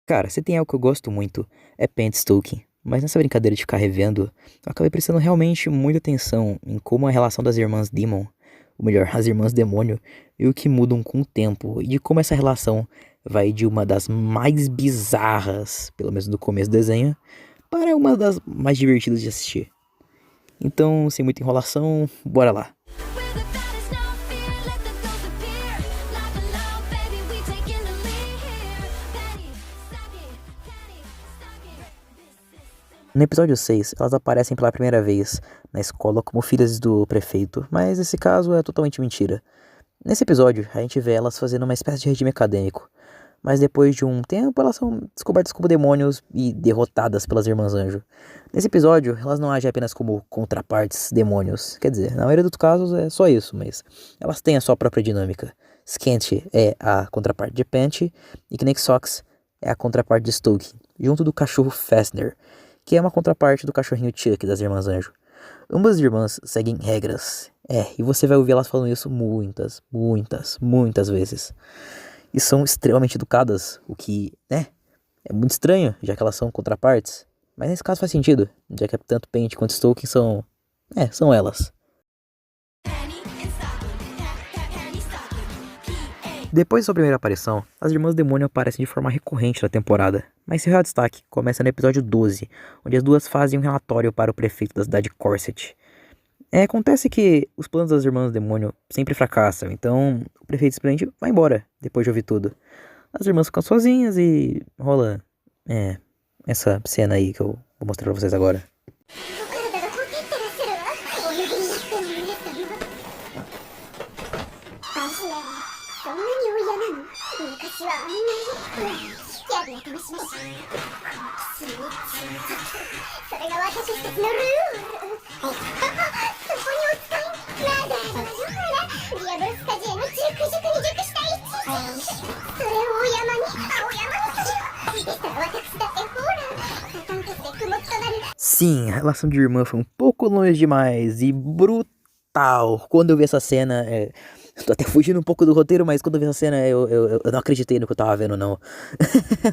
Cara, se tem algo que eu gosto muito, é Pentstalking. Mas nessa brincadeira de ficar revendo, eu acabei prestando realmente muita atenção em como a relação das irmãs Demon, ou melhor, as irmãs Demônio, meio que mudam com o tempo, e de como essa relação vai de uma das mais bizarras, pelo menos no começo do desenho, para uma das mais divertidas de assistir. Então, sem muita enrolação, bora lá. No episódio 6, elas aparecem pela primeira vez na escola como filhas do prefeito, mas esse caso é totalmente mentira. Nesse episódio, a gente vê elas fazendo uma espécie de regime acadêmico, mas depois de um tempo elas são descobertas como demônios e derrotadas pelas Irmãs Anjo. Nesse episódio, elas não agem apenas como contrapartes demônios, quer dizer, na maioria dos casos é só isso, mas elas têm a sua própria dinâmica. Skent é a contraparte de Panty e Knexox é a contraparte de Stoke, junto do cachorro Fastner, que é uma contraparte do cachorrinho Chuck das Irmãs Anjo. Ambas irmãs seguem regras. E você vai ouvir elas falando isso muitas vezes. E são extremamente educadas, o que, é muito estranho, já que elas são contrapartes. Mas nesse caso faz sentido, já que tanto Paint quanto Stoke são elas. Depois de sua primeira aparição, as Irmãs Demônio aparecem de forma recorrente na temporada, mas seu real destaque começa no episódio 12, onde as duas fazem um relatório para o prefeito da cidade de Corset. Acontece que os planos das Irmãs Demônio sempre fracassam, então o prefeito simplesmente vai embora depois de ouvir tudo. As irmãs ficam sozinhas e rola, essa cena aí que eu vou mostrar pra vocês agora. Sim, a relação de irmã foi um pouco longe demais e brutal. Quando eu vi essa cena, tô até fugindo um pouco do roteiro, mas quando eu vi essa cena, eu não acreditei no que eu tava vendo, não.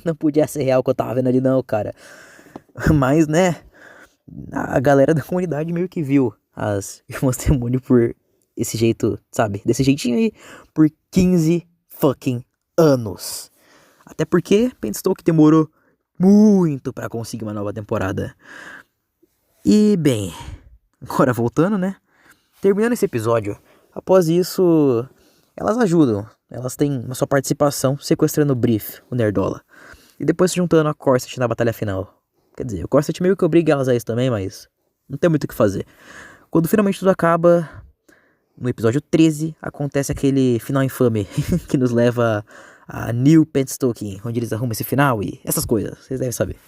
Não podia ser real o que eu tava vendo ali, não, cara. Mas, a galera da comunidade meio que viu as Irmãs Demônio por esse jeito, sabe? Desse jeitinho aí, por 15 fucking anos. Até porque Penstoke demorou muito pra conseguir uma nova temporada. E, bem, agora voltando, terminando esse episódio, após isso, elas ajudam. Elas têm uma sua participação sequestrando o Brief, o Nerdola. E depois se juntando a Corset na batalha final. Quer dizer, o Corset meio que obriga elas a isso também, mas não tem muito o que fazer. Quando finalmente tudo acaba, no episódio 13, acontece aquele final infame que nos leva a New Penstoking, onde eles arrumam esse final e essas coisas, vocês devem saber.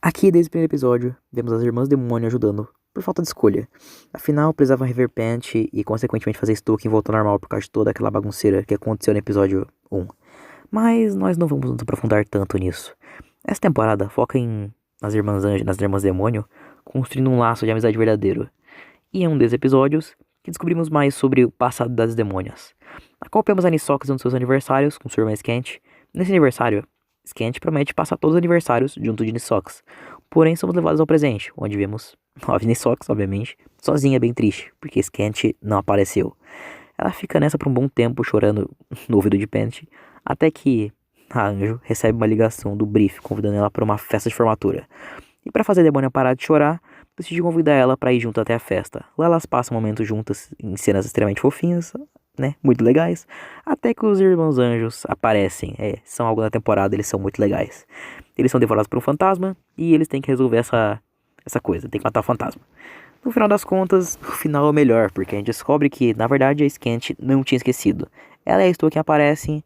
Aqui, desde o primeiro episódio, vemos as Irmãs Demônio ajudando, por falta de escolha. Afinal, precisavam rever Panty e, consequentemente, fazer Stoking voltar ao normal por causa de toda aquela bagunceira que aconteceu no episódio 1. Mas nós não vamos nos aprofundar tanto nisso. Essa temporada foca nas Irmãs Anjo, nas Irmãs Demônio, construindo um laço de amizade verdadeiro. E em um desses episódios, que descobrimos mais sobre o passado das demônias. Acompanhamos a Nisox nos seus aniversários, com sua irmã Skent. Nesse aniversário, Skent promete passar todos os aniversários junto de Nisox. Porém, somos levados ao presente, onde vemos a Nisox, obviamente, sozinha, bem triste, porque Skent não apareceu. Ela fica nessa por um bom tempo, chorando no ouvido de Panty, até que a Anjo recebe uma ligação do Brief, convidando ela para uma festa de formatura. E para fazer a demônia parar de chorar, decide convidar ela para ir junto até a festa. Lá elas passam momentos juntas, em cenas extremamente fofinhas, muito legais, até que os Irmãos Anjos aparecem. São algo na temporada, eles são muito legais. Eles são devorados por um fantasma e eles têm que resolver essa coisa, tem que matar o fantasma. No final das contas, o final é o melhor, porque a gente descobre que, na verdade, a Skent não tinha esquecido. Ela e a Stu que aparecem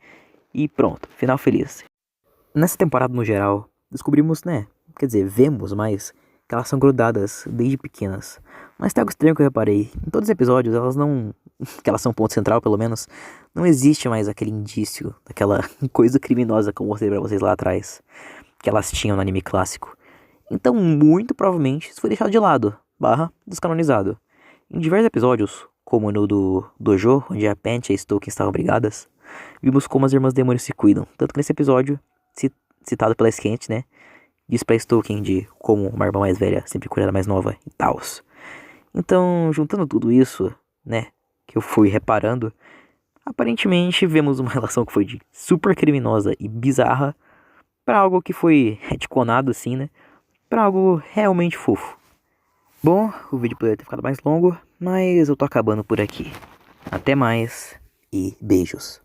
e pronto, final feliz. Nessa temporada, no geral, descobrimos, vemos mais que elas são grudadas desde pequenas. Mas tem algo estranho que eu reparei. Em todos os episódios, elas não... que elas são ponto central, pelo menos, não existe mais aquele indício daquela coisa criminosa que eu mostrei pra vocês lá atrás, que elas tinham no anime clássico. Então, muito provavelmente, isso foi deixado de lado, / descanonizado. Em diversos episódios, como no do Dojo, onde a Pansy e a Stoken estavam brigadas, vimos como as irmãs demônios se cuidam. Tanto que nesse episódio, citado pela Skent, né, diz pra Stoken de como uma irmã mais velha sempre cuida da mais nova e tals. Então, juntando tudo isso, né, que eu fui reparando, aparentemente vemos uma relação que foi de super criminosa e bizarra pra algo que foi retconado assim, né, pra algo realmente fofo. Bom, o vídeo poderia ter ficado mais longo, mas eu tô acabando por aqui. Até mais e beijos.